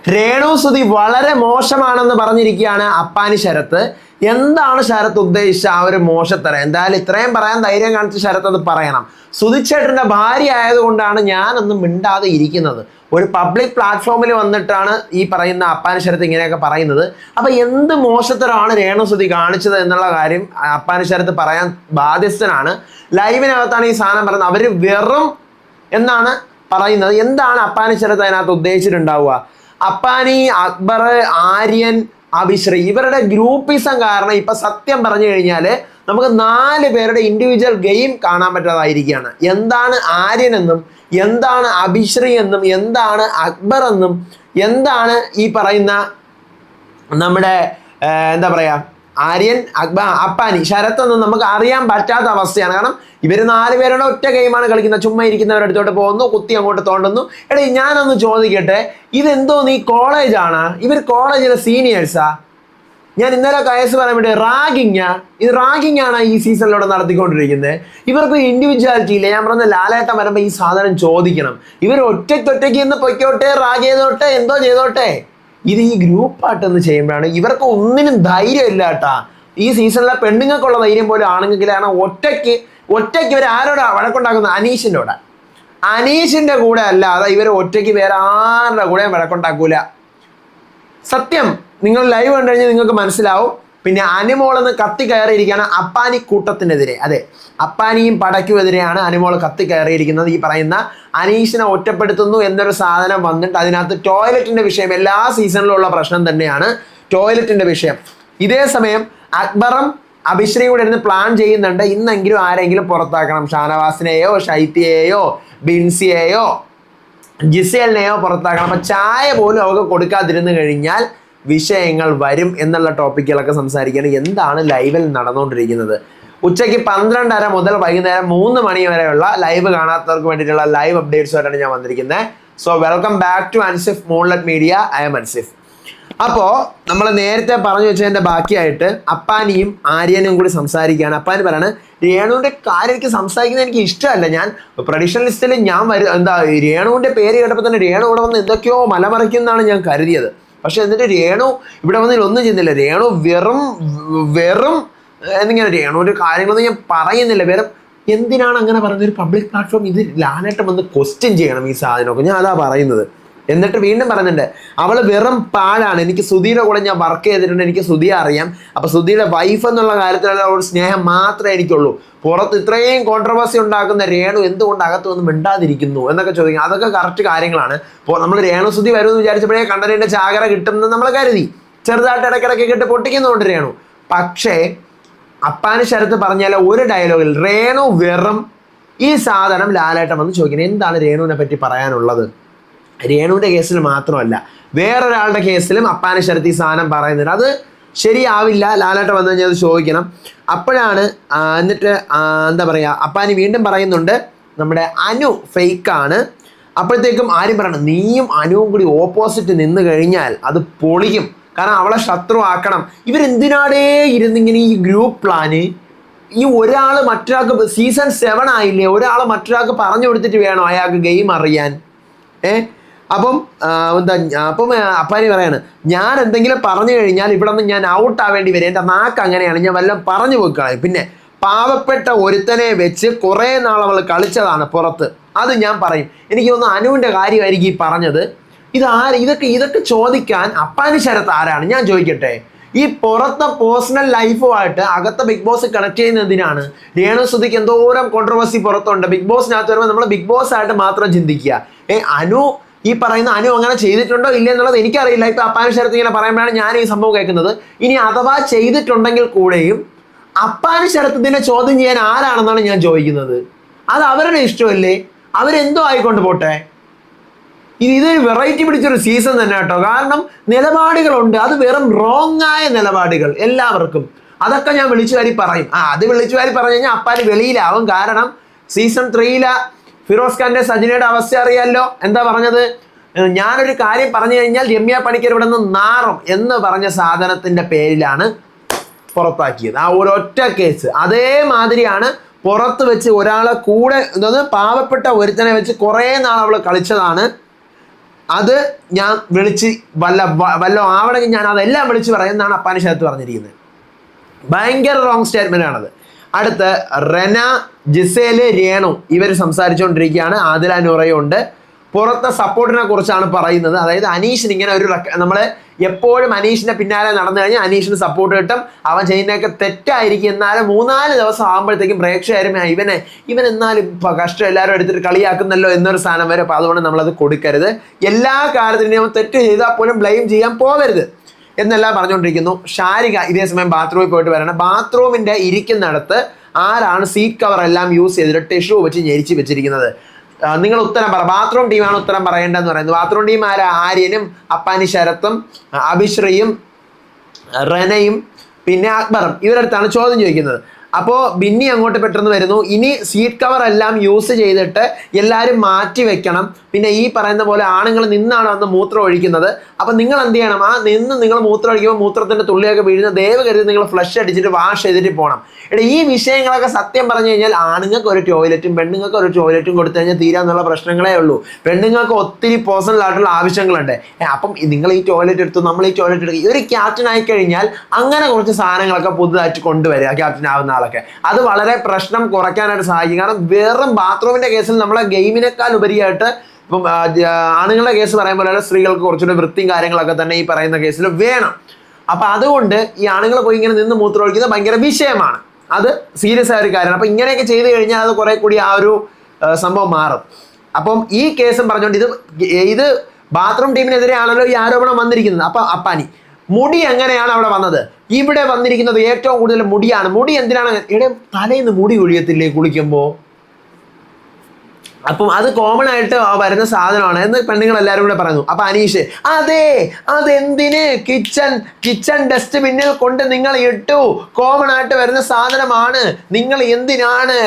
രേണു സുധി വളരെ മോശമാണെന്ന് പറഞ്ഞിരിക്കുകയാണ് അപ്പാനി ശരത്ത്. എന്താണ് ശരത്ത് ഉദ്ദേശിച്ച ആ ഒരു മോശത്തരം? എന്തായാലും ഇത്രയും പറയാൻ ധൈര്യം കാണിച്ച ശരത്ത് അത് പറയണം. സുധിച്ചേട്ടൻ്റെ ഭാര്യ ആയതുകൊണ്ടാണ് ഞാനൊന്നും മിണ്ടാതെ ഇരിക്കുന്നത്. ഒരു പബ്ലിക് പ്ലാറ്റ്ഫോമിൽ വന്നിട്ടാണ് ഈ പറയുന്ന അപ്പാനി ശരത്ത് ഇങ്ങനെയൊക്കെ പറയുന്നത്. അപ്പൊ എന്ത് മോശത്തരമാണ് രേണു സുധി കാണിച്ചത് എന്നുള്ള കാര്യം അപ്പാനി ശരത്ത് പറയാൻ ബാധ്യസ്ഥനാണ്. ലൈവിനകത്താണ് ഈ സാധനം പറയുന്നത്. അവര് വെറും എന്നാണ് പറയുന്നത്. എന്താണ് അപ്പാനി ശരത്ത് അതിനകത്ത് ഉദ്ദേശിച്ചിട്ടുണ്ടാവുക? അപ്പാനി, അക്ബർ, ആര്യൻ, അഭിശ്രീ ഇവരുടെ ഗ്രൂപ്പിസം കാരണം ഇപ്പൊ സത്യം പറഞ്ഞു കഴിഞ്ഞാല് നമുക്ക് 4 പേരുടെ ഇൻഡിവിജ്വൽ ഗെയിം കാണാൻ പറ്റാതായിരിക്കുകയാണ്. എന്താണ് ആര്യൻ എന്നും, എന്താണ് അഭിശ്രീ എന്നും, എന്താണ് അക്ബർ എന്നും, എന്താണ് ഈ പറയുന്ന നമ്മുടെ എന്താ പറയാ ആര്യൻ, അപ്പാനി, ശരത്ത് ഒന്നും നമുക്ക് അറിയാൻ പറ്റാത്ത അവസ്ഥയാണ്. കാരണം ഇവർ 4 പേരുടെ ഒറ്റ ഗെയിമാണ് കളിക്കുന്നത്. ചുമ്മാ ഇരിക്കുന്നവരുടെ അടുത്തോട്ട് പോകുന്നു, കുത്തി അങ്ങോട്ട് തോണ്ടുന്നു. എടേ ഞാനൊന്ന് ചോദിക്കട്ടെ, ഇതെന്തോ നീ കോളേജാണ്? ഇവർ കോളേജിലെ സീനിയേഴ്സാ? ഞാൻ ഇന്നലെ കേസ് പറയാൻ വേണ്ടി റാഗിങ്ങാ? ഇത് റാഗിങ് ആണ് ഈ സീസണിലൂടെ നടത്തിക്കൊണ്ടിരിക്കുന്നത്. ഇവർക്ക് ഇൻഡിവിജ്വാലിറ്റി ഇല്ല. ഞാൻ പറഞ്ഞ ലാലേട്ടൻ വരുമ്പോൾ ഈ സാധനം ചോദിക്കണം. ഇവർ ഒറ്റയ്ക്ക് ഇന്ന് പൊയ്ക്കോട്ടെ, റാഗ് ചെയ്തോട്ടെ, എന്തോ ചെയ്തോട്ടെ. ഇത് ഈ ഗ്രൂപ്പായിട്ടൊന്ന് ചെയ്യുമ്പോഴാണ് ഇവർക്ക് ഒന്നിനും ധൈര്യം ഇല്ല കേട്ടാ. ഈ സീസണിലെ പെണ്ണുങ്ങൾക്കുള്ള ധൈര്യം പോലും ആണുങ്ങൾക്കില്ല. കാരണം ഒറ്റയ്ക്ക് ഇവർ ആരോടാ വഴക്കുണ്ടാക്കുന്നത്? അനീഷിന്റെ കൂടെ അല്ലാതെ ഇവർ ഒറ്റയ്ക്ക് വേറെ ആരുടെ കൂടെ വഴക്കുണ്ടാക്കൂല. സത്യം നിങ്ങൾ ലൈവ് കണ്ടു കഴിഞ്ഞാൽ നിങ്ങൾക്ക് മനസ്സിലാവും. പിന്നെ അനുമോളെന്ന് കത്തി കയറിയിരിക്കുകയാണ് അപ്പാനി കൂട്ടത്തിനെതിരെ. അതെ, അപ്പാനിയും പടയ്ക്കുമെതിരെയാണ് അനുമോൾ കത്തി കയറിയിരിക്കുന്നത്. ഈ പറയുന്ന അനീഷിനെ ഒറ്റപ്പെടുത്തുന്നു എന്നൊരു സാധനം വന്നിട്ട് അതിനകത്ത് ടോയ്ലറ്റിന്റെ വിഷയം എല്ലാ സീസണിലും ഉള്ള പ്രശ്നം തന്നെയാണ് ടോയ്ലറ്റിന്റെ വിഷയം. ഇതേ സമയം അക്ബറും അഭിശ്രീയും കൂടെ ഇരുന്ന് പ്ലാൻ ചെയ്യുന്നുണ്ട്, ഇന്നെങ്കിലും ആരെങ്കിലും പുറത്താക്കണം. ഷാനവാസിനെയോ, ഷൈത്തിയെയോ, ബിൻസിയെയോ, ജിസേലിനെയോ പുറത്താക്കണം. അപ്പൊ ചായ പോലും അവർക്ക് കൊടുക്കാതിരുന്നു കഴിഞ്ഞാൽ വിഷയങ്ങൾ വരും എന്നുള്ള ടോപ്പിക്കുകളൊക്കെ സംസാരിക്കുകയാണ്. എന്താണ് ലൈവിൽ നടന്നുകൊണ്ടിരിക്കുന്നത്? ഉച്ചയ്ക്ക് 12:30 മുതൽ വൈകുന്നേരം 3 മണി വരെയുള്ള ലൈവ് കാണാത്തവർക്ക് വേണ്ടിയിട്ടുള്ള ലൈവ് അപ്ഡേറ്റ്സുമായിട്ടാണ് ഞാൻ വന്നിരിക്കുന്നത്. So welcome back to Ansif moonlight media. I'm Ansif. അപ്പോൾ നമ്മൾ നേരത്തെ പറഞ്ഞു വെച്ചതിൻ്റെ ബാക്കിയായിട്ട് അപ്പാനിയും ആര്യനും കൂടി സംസാരിക്കുകയാണ്. അപ്പാനി പറയാണ്, രേണുവിൻ്റെ കാര്യം എനിക്ക് സംസാരിക്കുന്നത് എനിക്ക് ഇഷ്ടമല്ല. ഞാൻ പ്രഡിഷൻ ലിസ്റ്റിൽ ഞാൻ രേണുവിൻ്റെ പേര് കേട്ടപ്പോൾ തന്നെ രേണു ഇവിടെ വന്ന് എന്തൊക്കെയോ മലമറിക്കുന്നതാണ് ഞാൻ കരുതിയത്. പക്ഷെ എന്നിട്ട് രേണു ഇവിടെ വന്നതിൽ ഒന്നും ചെയ്യുന്നില്ല. രേണു വെറും എന്നിങ്ങനെ രേണുവിൻ്റെ കാര്യങ്ങളൊന്നും ഞാൻ പറയുന്നില്ല. എന്തിനാണ് അങ്ങനെ പറയുന്നത്? ഒരു പബ്ലിക് പ്ലാറ്റ്ഫോം ഇത് ലാലേട്ടൻ വന്ന് ക്വസ്റ്റ്യൻ ചെയ്യണം ഈ സാധനമൊക്കെ. ഞാൻ അതാ പറയുന്നത്. എന്നിട്ട് വീണ്ടും പറയുന്നുണ്ട്, അവൾ വെറും പാലാണ്. എനിക്ക് സുധിയുടെ കൂടെ ഞാൻ വർക്ക് ചെയ്തിട്ടുണ്ട്, എനിക്ക് സുധിയെ അറിയാം. അപ്പൊ സുധിയുടെ വൈഫ് എന്നുള്ള കാര്യത്തിലുള്ള ഒരു സ്നേഹം മാത്രമേ എനിക്കുള്ളൂ. പുറത്ത് ഇത്രയും കോൺട്രവേഴ്സി ഉണ്ടാക്കുന്ന രേണു എന്തുകൊണ്ട് അകത്തൊന്നും മിണ്ടാതിരിക്കുന്നു എന്നൊക്കെ ചോദിക്കും. അതൊക്കെ കറക്റ്റ് കാര്യങ്ങളാണ്. ഇപ്പോൾ നമ്മൾ രേണു സുധി വരുമെന്ന് വിചാരിച്ചപ്പോഴേ കണ്ടതിൻ്റെ ചാകര കിട്ടുമെന്ന് നമ്മൾ കരുതി. ചെറുതായിട്ട് ഇടയ്ക്കിടയ്ക്ക് കിട്ടി പൊട്ടിക്കുന്നുണ്ട് രേണു. പക്ഷേ അപ്പാനി ശരത്ത് പറഞ്ഞാൽ ഒരു ഡയലോഗിൽ രേണു വെറും ഈ സാധനം ലാലേട്ടൻ വന്ന് ചോദിക്കുന്നത്, എന്താണ് രേണുവിനെ പറ്റി പറയാനുള്ളത്? രേണുവിൻ്റെ കേസിൽ മാത്രമല്ല വേറൊരാളുടെ കേസിലും അപ്പാനി ശരത്ത് ഈ സാധനം പറയുന്നുണ്ട്. അത് ശരിയാവില്ല. ലാലേട്ടൻ വന്നു കഴിഞ്ഞാൽ അത് ചോദിക്കണം. അപ്പോഴാണ് എന്നിട്ട് എന്താ പറയുക, അപ്പാനി വീണ്ടും പറയുന്നുണ്ട് നമ്മുടെ അനു ഫേക്കാണ്. അപ്പോഴത്തേക്കും ആരും പറയണം, നീയും അനുവും കൂടി ഓപ്പോസിറ്റ് നിന്ന് കഴിഞ്ഞാൽ അത് പൊളിക്കും. കാരണം അവളെ ശത്രു ആക്കണം. ഇവരെന്തിനാടേ ഇരുന്നിങ്ങനെ ഈ ഗ്രൂപ്പ് പ്ലാന്? ഈ ഒരാൾ മറ്റൊരാൾക്ക് സീസൺ 7 ആയില്ലേ, ഒരാൾ മറ്റൊരാൾക്ക് പറഞ്ഞു കൊടുത്തിട്ട് വേണോ അയാൾക്ക് ഗെയിം അറിയാൻ? അപ്പം അപ്പാനി പറയാണ്, ഞാൻ എന്തെങ്കിലും പറഞ്ഞു കഴിഞ്ഞാൽ ഇവിടെ നിന്ന് ഞാൻ ഔട്ട് ആവേണ്ടി വരും. എൻ്റെ നാക്ക് അങ്ങനെയാണ്, ഞാൻ വല്ലതും പറഞ്ഞു പോയിക്കളയും. പിന്നെ പാവപ്പെട്ട ഒരുത്തനെ വെച്ച് കുറേ നാൾ അവൾ കളിച്ചതാണ് പുറത്ത്, അത് ഞാൻ പറയും. എനിക്ക് തോന്നുന്നു അനുവിൻ്റെ കാര്യമായിരിക്കും ഈ പറഞ്ഞത്. ഇതൊക്കെ ചോദിക്കാൻ അപ്പാനി ശരത്ത് ആരാണ്? ഞാൻ ചോദിക്കട്ടെ. ഈ പുറത്തെ പേഴ്സണൽ ലൈഫുമായിട്ട് അകത്തെ ബിഗ് ബോസ് കണക്ട് ചെയ്യുന്നതിനാണ്. രേണു സുധിക്ക് എന്തോരം കോൺട്രവേഴ്സി പുറത്തുണ്ട്. ബിഗ് ബോസിനകത്ത് വരുമ്പോൾ നമ്മൾ ബിഗ് ബോസ് ആയിട്ട് മാത്രം ചിന്തിക്കുക. ഈ പറയുന്ന അനു അങ്ങനെ ചെയ്തിട്ടുണ്ടോ ഇല്ല എന്നുള്ളത് എനിക്കറിയില്ല. ഇപ്പൊ അപ്പാനി ശരത്ത് ഇങ്ങനെ പറയുമ്പോഴാണ് ഞാൻ ഈ സംഭവം കേൾക്കുന്നത്. ഇനി അഥവാ ചെയ്തിട്ടുണ്ടെങ്കിൽ കൂടെയും അപ്പാനി ശരത്ത് ഇതിനെ ചോദ്യം ചെയ്യാൻ ആരാണെന്നാണ് ഞാൻ ചോദിക്കുന്നത്. അത് അവരുടെ ഇഷ്ടമല്ലേ? അവരെന്തോ ആയിക്കൊണ്ട് പോട്ടെ. ഇതൊരു വെറൈറ്റി പിടിച്ചൊരു സീസൺ തന്നെ കേട്ടോ. കാരണം നിലപാടുകളുണ്ട്, അത് വെറും റോങ് ആയ നിലപാടുകൾ എല്ലാവർക്കും. അതൊക്കെ ഞാൻ വിളിച്ചു വാരി പറയും. അത് വിളിച്ചു വാരി പറഞ്ഞു കഴിഞ്ഞാൽ അപ്പാനി വെളിയിലാവും. കാരണം സീസൺ 3 ഫിറോസ് ഖാന്റെ സജിനയുടെ അവസ്ഥ അറിയാമല്ലോ. എന്താ പറഞ്ഞത്? ഞാനൊരു കാര്യം പറഞ്ഞു കഴിഞ്ഞാൽ രമ്യ പണിക്കർ ഇവിടെ നിന്ന് നാറും എന്ന് പറഞ്ഞ സാധനത്തിന്റെ പേരിലാണ് പുറത്താക്കിയത്. ആ ഒരൊറ്റ കേസ് അതേമാതിരിയാണ് പുറത്ത് വെച്ച് ഒരാളെ കൂടെ പാവപ്പെട്ട ഒരുത്തനെ വെച്ച് കുറേ നാൾ അവൾ കളിച്ചതാണ്. അത് ഞാൻ വിളിച്ച് വല്ല ആവണമെങ്കിൽ ഞാൻ അതെല്ലാം വിളിച്ച് പറയുമെന്നാണ് അപ്പാനി ശരത്ത് പറഞ്ഞിരിക്കുന്നത്. ഭയങ്കര റോങ് സ്റ്റേറ്റ്മെന്റ് ആണത്. അടുത്ത് റെന, ജിസേല്, രേണു ഇവർ സംസാരിച്ചുകൊണ്ടിരിക്കുകയാണ്. ആദില നൂറയും ഉണ്ട്. പുറത്തെ സപ്പോർട്ടിനെ കുറിച്ചാണ് പറയുന്നത്. അതായത് അനീഷിന് ഇങ്ങനെ ഒരു നമ്മൾ എപ്പോഴും അനീഷിന്റെ പിന്നാലെ നടന്നു കഴിഞ്ഞാൽ അനീഷിന് സപ്പോർട്ട് കിട്ടും, അവൻ ചെയ്യുന്നതൊക്കെ തെറ്റായിരിക്കും. എന്നാലും 3-4 ദിവസം ആകുമ്പോഴത്തേക്കും പ്രേക്ഷകരും ഇവൻ എന്നാലും കഷ്ടം എല്ലാവരും എടുത്തിട്ട് കളിയാക്കുന്നല്ലോ എന്നൊരു സാധനം വരും. അപ്പോൾ അതുകൊണ്ട് നമ്മളത് കൊടുക്കരുത്. എല്ലാ കാര്യത്തിനും തെറ്റ് ചെയ്താൽ പോലും ബ്ലെയിം ചെയ്യാൻ പോകരുത് എന്നെല്ലാം പറഞ്ഞുകൊണ്ടിരിക്കുന്നു. ഷാരിക ഇതേ സമയം ബാത്റൂമിൽ പോയിട്ട് വരണം. ബാത്റൂമിന്റെ ഇരിക്കുന്നിടത്ത് ആരാണ് സീറ്റ് കവർ എല്ലാം യൂസ് ചെയ്തിട്ട് ടിഷ്യൂ വെച്ച് ഞെരിച്ച് വെച്ചിരിക്കുന്നത്? നിങ്ങൾ ഉത്തരം പറ. ബാത്റൂം ടീമാണ് ഉത്തരം പറയേണ്ടതെന്ന് പറയുന്നത്. ബാത്റൂം ടീം ആരാ? ആര്യനും അപ്പാനി ശരത്തും അഭിശ്രീയും റെനയും പിന്നെ അക്ബറും ഇവരടുത്താണ് ചോദ്യം ചോദിക്കുന്നത്. അപ്പോൾ ബിന്നി അങ്ങോട്ട് പെട്ടെന്ന് വരുന്നു. ഇനി സീറ്റ് കവർ എല്ലാം യൂസ് ചെയ്തിട്ട് എല്ലാവരും മാറ്റി വെക്കണം. പിന്നെ ഈ പറയുന്ന പോലെ ആണുങ്ങൾ നിന്നാണ് വന്ന് മൂത്രം ഒഴിക്കുന്നത്. അപ്പം നിങ്ങൾ എന്ത് ചെയ്യണം? ആ നിന്ന് നിങ്ങൾ മൂത്രം ഒഴിക്കുമ്പോൾ മൂത്രത്തിൻ്റെ തുള്ളിയൊക്കെ വീഴുന്ന ദയവ് കരുതി നിങ്ങൾ ഫ്ലഷ് അടിച്ചിട്ട് വാഷ് ചെയ്തിട്ട് പോകണം. എടാ ഈ വിഷയങ്ങളൊക്കെ സത്യം പറഞ്ഞു കഴിഞ്ഞാൽ ആണുങ്ങൾക്ക് ഒരു ടോയ്ലറ്റും പെണ്ണുങ്ങൾക്ക് ഒരു ടോയ്ലറ്റും കൊടുത്തു കഴിഞ്ഞാൽ തീരാന്നുള്ള പ്രശ്നങ്ങളേ ഉള്ളൂ. പെണ്ണുങ്ങൾക്ക് ഒത്തിരി പേഴ്സണൽ ആയിട്ടുള്ള ആവശ്യങ്ങളുണ്ട്. അപ്പം നിങ്ങൾ ഈ ടോയ്ലറ്റ് എടുത്തു, നമ്മൾ ഈ ടോയ്ലറ്റ് എടുക്കുക. ഒരു ക്യാപ്റ്റൻ ആയി കഴിഞ്ഞാൽ അങ്ങനെ കുറച്ച് സാധനങ്ങളൊക്കെ പുതുതായിട്ട് കൊണ്ടുവരിക ക്യാപ്റ്റൻ ആവുന്ന ആളൊക്കെ. അത് വളരെ പ്രശ്നം കുറയ്ക്കാനായിട്ട് സഹായിക്കും. കാരണം വെറും ബാത്റൂമിന്റെ കേസിൽ നമ്മളെ ഗെയിമിനേക്കാൾ ഉപരിയായിട്ട് ഇപ്പം ആണുങ്ങളുടെ കേസ് പറയുമ്പോൾ സ്ത്രീകൾക്ക് കുറച്ചുകൂടെ വൃത്തിയും കാര്യങ്ങളൊക്കെ തന്നെ ഈ പറയുന്ന കേസിൽ വേണം. അപ്പം അതുകൊണ്ട് ഈ ആണുങ്ങൾ പോയി ഇങ്ങനെ നിന്ന് മൂത്രം ഒഴിക്കുന്നത് ഭയങ്കര വിഷയമാണ്. അത് സീരിയസ് ആയ ഒരു കാര്യമാണ്. അപ്പം ഇങ്ങനെയൊക്കെ ചെയ്ത് കഴിഞ്ഞാൽ അത് കുറെ കൂടി ആ ഒരു സംഭവം മാറും. അപ്പം ഈ കേസും പറഞ്ഞുകൊണ്ട് ഇത് ബാത്റൂം ടീമിനെതിരെയാണല്ലോ ഈ ആരോപണം വന്നിരിക്കുന്നത്. അപ്പം അപ്പാനി മുടി എങ്ങനെയാണ് അവിടെ വന്നത്? ഇവിടെ വന്നിരിക്കുന്നത് ഏറ്റവും കൂടുതൽ മുടിയാണ്. മുടി എന്തിനാണ്? ഇവിടെ തലേന്ന് മുടി ഒഴിയത്തില്ലേ കുളിക്കുമ്പോൾ? അപ്പം അത് കോമൺ ആയിട്ട് വരുന്ന സാധനമാണ് എന്ന് പെണ്ണുങ്ങൾ എല്ലാവരും കൂടെ പറയുന്നു. അപ്പൊ അനീഷ് അതെന്തിന് കിച്ചൺ ഡസ്റ്റ്ബിന്നിൽ കൊണ്ട് നിങ്ങൾ ഇട്ടു? കോമൺ ആയിട്ട് വരുന്ന സാധനമാണ്. നിങ്ങൾ എന്തിനാണ്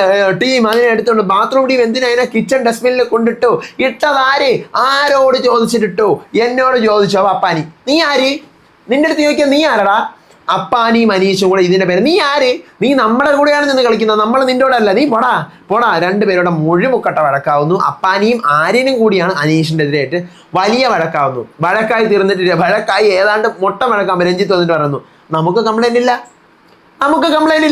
ടീം അതിനെ എടുത്തോണ്ട് ബാത്റൂം ടീം എന്തിനാ അതിനെ കിച്ചൺ ഡസ്റ്റ്ബിന്നിൽ കൊണ്ടിട്ടു? ഇട്ടതാര്? ആരോട് ചോദിച്ചിട്ടിട്ടു? എന്നോട് ചോദിച്ചു. അപ്പൊ അപ്പാനി നീ ആര്? നിന്റെ അടുത്ത് ചോദിക്കുക നീ ആരടാ? അപ്പാനിയും അനീഷും കൂടെ ഇതിന്റെ പേര്. നീ ആര്? നീ നമ്മുടെ കൂടെയാണ് നിന്ന് കളിക്കുന്നത്, നമ്മൾ നിന്റെ കൂടെ അല്ല. നീ പോടാ. രണ്ടുപേരുടെ മുഴുമുക്കട്ട വഴക്കാവുന്നു. അപ്പാനിയും ആര്യനും കൂടിയാണ് അനീഷിന്റെ എതിരായിട്ട് വലിയ വഴക്കാവുന്നു. വഴക്കായി തീർന്നിട്ടില്ല. വഴക്കായി ഏതാണ്ട് മൊട്ട വഴക്കാകുമ്പോൾ രഞ്ജിത്ത് വന്നിട്ട് പറയുന്നു നമുക്ക് കംപ്ലൈന്റ്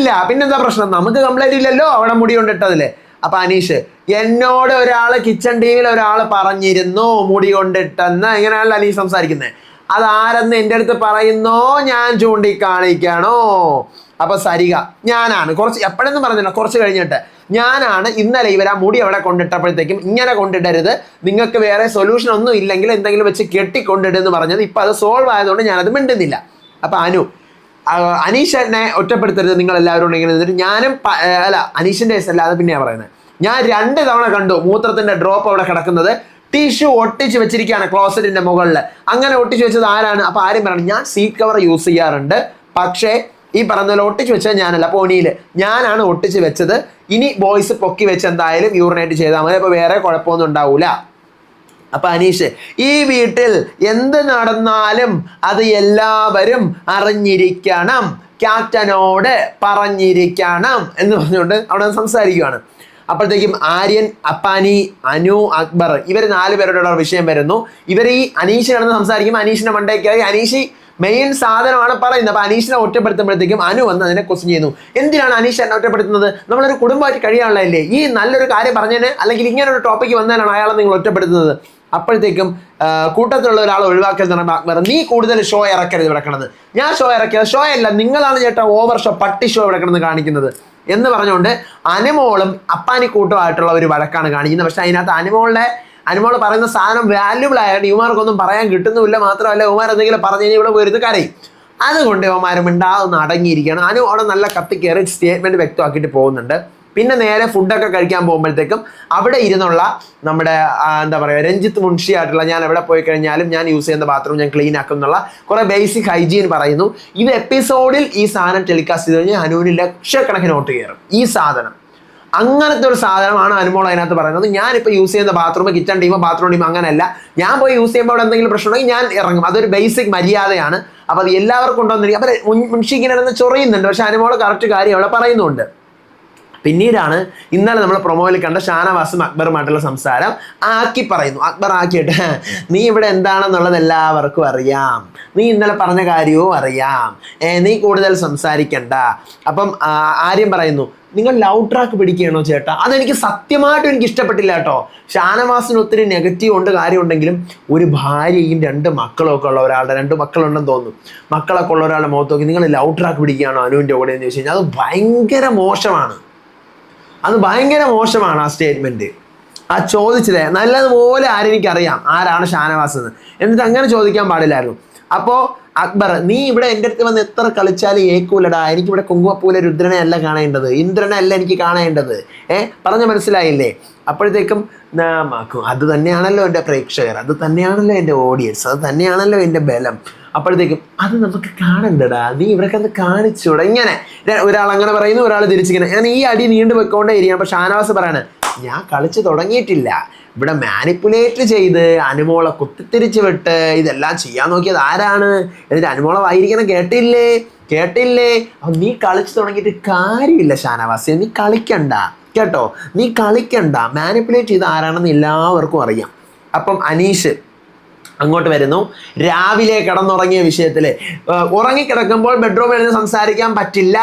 ഇല്ല. പിന്നെന്താ പ്രശ്നം? നമുക്ക് കംപ്ലൈന്റ് ഇല്ലല്ലോ അവിടെ മുടി കൊണ്ടിട്ടതില്ലേ. അപ്പൊ അനീഷ് എന്നോട് ഒരാള് കിച്ചൺ ടീമിൽ ഒരാൾ പറഞ്ഞിരുന്നു മുടി കൊണ്ടിട്ടെന്ന്. എങ്ങനെയാണല്ലോ അനീഷ് സംസാരിക്കുന്നത്? അതാരെന്ന് എൻ്റെ അടുത്ത് പറയുന്നോ ഞാൻ ചൂണ്ടിക്കാണിക്കണോ? അപ്പൊ സരിക ഞാനാണ് എപ്പോഴെന്ന് പറഞ്ഞില്ല, കുറച്ച് കഴിഞ്ഞിട്ട് ഞാനാണ് ഇന്നലെ ഇവരാ മുടി അവിടെ കൊണ്ടിട്ടപ്പോഴത്തേക്കും ഇങ്ങനെ കൊണ്ടിടരുത്, നിങ്ങൾക്ക് വേറെ സൊല്യൂഷൻ ഒന്നും ഇല്ലെങ്കിൽ എന്തെങ്കിലും വെച്ച് കെട്ടിക്കൊണ്ടിടുന്ന് പറഞ്ഞത്. ഇപ്പൊ അത് സോൾവ് ആയതുകൊണ്ട് ഞാനത് മിണ്ടുന്നില്ല. അപ്പൊ അനീഷനെ ഒറ്റപ്പെടുത്തരുത് നിങ്ങൾ എല്ലാവരും ഉണ്ടെങ്കിൽ എന്നിട്ട് ഞാനും അനീഷിന്റെ കേസ് അല്ല, അത് പിന്നെയാണ് പറയുന്നത്. ഞാൻ 2 തവണ കണ്ടു മൂത്രത്തിന്റെ ഡ്രോപ്പ് അവിടെ കിടക്കുന്നത്. ടിഷ്യൂ ഒട്ടിച്ച് വെച്ചിരിക്കുകയാണ് ക്ലോസറ്റിന്റെ മുകളിൽ. അങ്ങനെ ഒട്ടിച്ച് വെച്ചത് ആരാണ്? അപ്പൊ ആരും പറയണം ഞാൻ സീറ്റ് കവർ യൂസ് ചെയ്യാറുണ്ട്, പക്ഷേ ഈ പറഞ്ഞ പോലെ ഒട്ടിച്ച് വെച്ചത് ഞാനല്ല, പോണിയില് ഞാനാണ് ഒട്ടിച്ച് വെച്ചത്. ഇനി ബോയ്സ് പൊക്കി വെച്ച് എന്തായാലും യൂറിനേറ്റ് ചെയ്താൽ മതി, അപ്പൊ വേറെ കുഴപ്പമൊന്നും ഉണ്ടാവൂല. അപ്പൊ അനീഷ് ഈ വീട്ടിൽ എന്ത് നടന്നാലും അത് എല്ലാവരും അറിഞ്ഞിരിക്കണം, ക്യാപ്റ്റനോട് പറഞ്ഞിരിക്കണം എന്ന് പറഞ്ഞുകൊണ്ട് അവിടെ സംസാരിക്കുകയാണ്. അപ്പോഴത്തേക്കും ആര്യൻ, അപ്പാനി, അനു, അക്ബർ ഇവർ 4 പേരുടെ വിഷയം വരുന്നു. ഇവർ ഈ അനീഷ് കിടന്ന് സംസാരിക്കുമ്പോൾ അനീഷിന്റെ മണ്ടയ്ക്കായി അനീഷ് മെയിൻ സാധനമാണ് പറയുന്നത്. അപ്പൊ അനീഷിനെ ഒറ്റപ്പെടുത്തുമ്പോഴത്തേക്കും അനു വന്ന് അതിനെ ക്വസ്റ്റ്യൻ ചെയ്യുന്നു. എന്തിനാണ് അനീഷ് എന്നെ ഒറ്റപ്പെടുത്തുന്നത്? നമ്മളൊരു കുടുംബമായിട്ട് കഴിയാനുള്ളതല്ലേ? ഈ നല്ലൊരു കാര്യം പറഞ്ഞതിന് അല്ലെങ്കിൽ ഇങ്ങനെ ഒരു ടോപ്പിക്ക് വന്നതിനാണ് അയാളെ നിങ്ങൾ ഒറ്റപ്പെടുത്തുന്നത്. അപ്പോഴത്തേക്കും കൂട്ടത്തിലുള്ള ഒരാൾ ഒഴിവാക്കൽ എന്ന് പറയുമ്പോൾ അക്ബർ നീ കൂടുതൽ ഷോ ഇറക്കരുത് ഇവിടെ കിടന്ന്. ഞാൻ ഷോ ഇറക്കിയത് ഷോ അല്ല, നിങ്ങളാണ് ചേട്ടാ ഓവർ ഷോ പട്ടി ഷോ ഇവിടെ കിടന്ന് കാണിക്കുന്നത് എന്ന് പറഞ്ഞുകൊണ്ട് അനുമോളും അപ്പാനിക്കൂട്ടുമായിട്ടുള്ള ഒരു വഴക്കാണ് കാണിക്കുന്നത്. പക്ഷെ അതിനകത്ത് അനുമോൾ പറയുന്ന സാധനം വാല്യുബിൾ ആയിട്ട് യുവമാർക്കൊന്നും പറയാൻ കിട്ടുന്നുമില്ല. മാത്രമല്ല യുവമാർ എന്തെങ്കിലും പറഞ്ഞു കഴിഞ്ഞാൽ ഇവിടെ വരുന്നത് കരയും. അതുകൊണ്ട് യുവമാരും ഉണ്ടാകുന്ന അടങ്ങിയിരിക്കുകയാണ്. അനു അവിടെ നല്ല കത്തിക്കേറി സ്റ്റേറ്റ്മെന്റ് വ്യക്തമാക്കിയിട്ട് പോകുന്നുണ്ട്. പിന്നെ നേരെ ഫുഡൊക്കെ കഴിക്കാൻ പോകുമ്പോഴത്തേക്കും അവിടെ ഇരുന്നുള്ള നമ്മുടെ എന്താ പറയുക രഞ്ജിത്ത് മുൻഷി ആയിട്ടുള്ള ഞാൻ എവിടെ പോയി കഴിഞ്ഞാലും ഞാൻ യൂസ് ചെയ്യുന്ന ബാത്റൂം ഞാൻ ക്ലീൻ ആക്കും എന്നുള്ള കുറെ ബേസിക് ഹൈജീൻ പറയുന്നു. ഇത് എപ്പിസോഡിൽ ഈ സാധനം ടെലികാസ്റ്റ് ചെയ്ത് കഴിഞ്ഞാൽ അനുവിന് ലക്ഷക്കണക്കിന് വോട്ട് കയറും. ഈ സാധനം അങ്ങനത്തെ ഒരു സാധനമാണ് അനുമോൾ അതിനകത്ത് പറയുന്നത്. ഞാനിപ്പോൾ യൂസ് ചെയ്യുന്ന ബാത്റൂം കിച്ചൺ ടീമോ ബാത്റൂം ടീമോ അങ്ങനെയല്ല. ഞാൻ പോയി യൂസ് ചെയ്യുമ്പോൾ അവിടെ എന്തെങ്കിലും പ്രശ്നം ഉണ്ടെങ്കിൽ ഞാൻ ഇറങ്ങും. അതൊരു ബേസിക് മര്യാദയാണ്. അപ്പോൾ അത് എല്ലാവർക്കും ഉണ്ടോന്നിരിക്കും. അപ്പോൾ മുൻഷി ഇങ്ങനെ ചൊറിയുന്നുണ്ട്, പക്ഷെ അനുമോൾ കറക്റ്റ് കാര്യം അവിടെ പറയുന്നുണ്ട്. പിന്നീടാണ് ഇന്നലെ നമ്മൾ പ്രൊമോയിൽ കണ്ട ഷാനവാസും അക്ബറുമായിട്ടുള്ള സംസാരം ആക്കി പറയുന്നു. അക്ബർ ആക്കിയിട്ട് നീ ഇവിടെ എന്താണെന്നുള്ളത് എല്ലാവർക്കും അറിയാം, നീ ഇന്നലെ പറഞ്ഞ കാര്യവും അറിയാം, നീ കൂടുതൽ സംസാരിക്കണ്ട. അപ്പം ആര്യം പറയുന്നു, നിങ്ങൾ ലവ് ട്രാക്ക് പിടിക്കുകയാണോ ചേട്ടാ? അതെനിക്ക് സത്യമായിട്ടും എനിക്ക് ഇഷ്ടപ്പെട്ടില്ല കേട്ടോ. ഷാനവാസിന് ഒത്തിരി നെഗറ്റീവ് ഉണ്ട്, കാര്യമുണ്ടെങ്കിലും ഒരു ഭാര്യയും 2 മക്കളും ഒക്കെ ഉള്ള ഒരാളുടെ 2 മക്കളുണ്ടെന്ന് തോന്നുന്നു, മക്കളൊക്കെ ഉള്ള ഒരാളുടെ മുഖത്ത് നോക്കി നിങ്ങൾ ലവ് ട്രാക്ക് പിടിക്കുകയാണോ അനുവിൻ്റെ കൂടെ എന്ന് ചോദിച്ചു കഴിഞ്ഞാൽ അത് ഭയങ്കര മോശമാണ്. ആ സ്റ്റേറ്റ്മെൻറ്റ്. ആ ചോദിച്ചത് നല്ലതുപോലെ ആരെനിക്കറിയാം ആരാണ് ഷാനവാസ് എന്ന്, എന്നിട്ട് അങ്ങനെ ചോദിക്കാൻ പാടില്ലായിരുന്നു. അപ്പോൾ അക്ബർ, നീ ഇവിടെ എൻ്റെ അടുത്ത് വന്ന് എത്ര കളിച്ചാലും ഏക്കൂലടാ, എനിക്കിവിടെ കുങ്കുമപ്പൂലെ രുദ്രനെ അല്ല കാണേണ്ടത്, ഇന്ദ്രനെ അല്ല എനിക്ക് കാണേണ്ടത്, പറഞ്ഞ മനസ്സിലായില്ലേ? അപ്പോഴത്തേക്കും അത് തന്നെയാണല്ലോ എൻ്റെ പ്രേക്ഷകർ, അത് തന്നെയാണല്ലോ എൻ്റെ ഓഡിയൻസ്, അത് തന്നെയാണല്ലോ എൻ്റെ ബലം. അപ്പോഴത്തേക്കും അത് നമുക്ക് കാണണ്ടടാ, നീ ഇവരൊക്കെ അത് കാണിച്ചൂടാ. ഇങ്ങനെ ഒരാൾ അങ്ങനെ പറയുന്നു, ഒരാൾ തിരിച്ചിങ്ങനെ, ഞാൻ ഈ അടി നീണ്ടു വെക്കൊണ്ടേ ഇരിക്കും. അപ്പോൾ ഷാനവാസ് പറയാണ്, ഞാൻ കളിച്ച് തുടങ്ങിയിട്ടില്ല, ഇവിടെ മാനിപ്പുലേറ്റ് ചെയ്ത് അനുമോളെ കുത്തിത്തിരിച്ച് വിട്ട് ഇതെല്ലാം ചെയ്യാൻ നോക്കിയത് ആരാണ്? എന്നിട്ട് അനുമോളെ വായിരിക്കണം കേട്ടില്ലേ? അപ്പം നീ കളിച്ച് തുടങ്ങിയിട്ട് കാര്യമില്ല ഷാനവാസ്, നീ കളിക്കണ്ട കേട്ടോ, നീ കളിക്കണ്ട. മാനിപ്പുലേറ്റ് ചെയ്ത് ആരാണെന്ന് എല്ലാവർക്കും അറിയാം. അപ്പം അനീഷ് അങ്ങോട്ട് വരുന്നു. രാവിലെ കിടന്നുറങ്ങിയ വിഷയത്തിൽ ഉറങ്ങിക്കിടക്കുമ്പോൾ ബെഡ്റൂമിൽ നിന്ന് സംസാരിക്കാൻ പറ്റില്ല.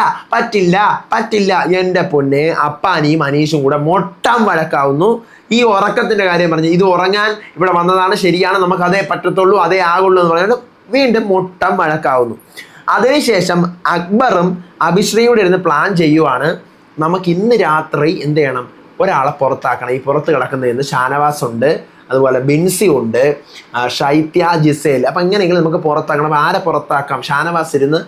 എൻ്റെ പൊന്നെ, അപ്പാനിയും അനീഷും കൂടെ മൊട്ടം വഴക്കാവുന്നു. ഈ ഉറക്കത്തിൻ്റെ കാര്യം പറഞ്ഞ് ഇത് ഉറങ്ങാൻ ഇവിടെ വന്നതാണ്, ശരിയാണ്, നമുക്ക് അതേ പറ്റത്തുള്ളൂ, അതേ ആകുള്ളൂ എന്ന് പറയുന്നത് വീണ്ടും മൊട്ടം വഴക്കാവുന്നു. അതിനുശേഷം അക്ബറും അഭിശ്രീയോട് ഇരുന്ന് പ്ലാൻ ചെയ്യുവാണ്, നമുക്ക് ഇന്ന് രാത്രി എന്ത് ചെയ്യണം, ഒരാളെ പുറത്താക്കണം. ഈ പുറത്ത് കിടക്കുന്നതെന്ന് ഷാനവാസ് ഉണ്ട്, അതുപോലെ ബിൻസി ഉണ്ട്, ഷൈത്യ, ജിസേൽ. അപ്പം എങ്ങനെയെങ്കിലും നമുക്ക് പുറത്താക്കണം. ആരെ പുറത്താക്കാം? ഷാനവാസ് ഇരുന്ന്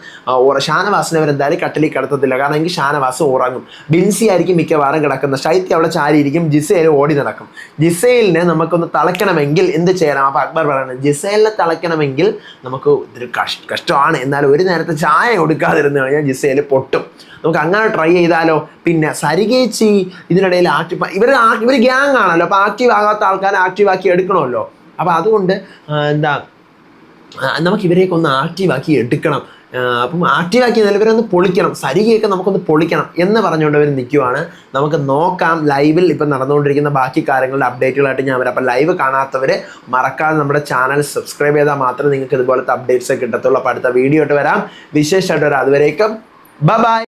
ഷാനവാസിനെ അവരെന്തായാലും കട്ടിലേക്ക് കിടത്തത്തില്ല, കാരണം എങ്കിൽ ഷാനവാസ് ഉറങ്ങും. ബിൻസി ആയിരിക്കും മിക്കവാറും കിടക്കുന്നത്, ഷൈത്യ അവിടെ ചാരിയിരിക്കും, ജിസേൽ ഓടി നടക്കും. ജിസേലിനെ നമുക്കൊന്ന് തളയ്ക്കണമെങ്കിൽ എന്ത് ചെയ്യണം? അപ്പോൾ അക്ബർ പറയുന്നത്, ജിസേലിനെ തളയ്ക്കണമെങ്കിൽ നമുക്ക് ഇതൊരു കഷ്ടമാണ്, എന്നാലും ഒരു നേരത്തെ ചായ കൊടുക്കാതിരുന്ന് കഴിഞ്ഞാൽ ജിസേൽ പൊട്ടും, നമുക്ക് അങ്ങനെ ട്രൈ ചെയ്താലോ. പിന്നെ സരികേച്ചി ഇതിനിടയിൽ ഇവർ ഗ്യാങ് ആണല്ലോ, അപ്പോൾ ആക്റ്റീവ് ആകാത്ത ആൾക്കാരെ ആക്റ്റീവാക്കി എടുക്കണമല്ലോ. അപ്പോൾ അതുകൊണ്ട് നമുക്ക് ഇവരെയൊക്കെ ഒന്ന് ആക്റ്റീവാക്കി എടുക്കണം. അപ്പം ആക്റ്റീവാക്കി ഇവരൊന്ന് പൊളിക്കണം, സരികയൊക്കെ നമുക്കൊന്ന് പൊളിക്കണം എന്ന് പറഞ്ഞുകൊണ്ട് അവർ നിൽക്കുവാണ്. നമുക്ക് നോക്കാം ലൈവിൽ ഇപ്പം നടന്നുകൊണ്ടിരിക്കുന്ന ബാക്കി കാര്യങ്ങളുടെ അപ്ഡേറ്റുകളായിട്ട് ഞാൻ വരാം. അപ്പം ലൈവ് കാണാത്തവർ മറക്കാതെ നമ്മുടെ ചാനൽ സബ്സ്ക്രൈബ് ചെയ്താൽ മാത്രമേ നിങ്ങൾക്ക് ഇതുപോലത്തെ അപ്ഡേറ്റ്സ് കിട്ടത്തുള്ളൂ. അപ്പോൾ അടുത്ത വീഡിയോ ആയിട്ട് വരാം, വിശേഷമായിട്ട് വരാം. അതുവരേക്കും ബൈ.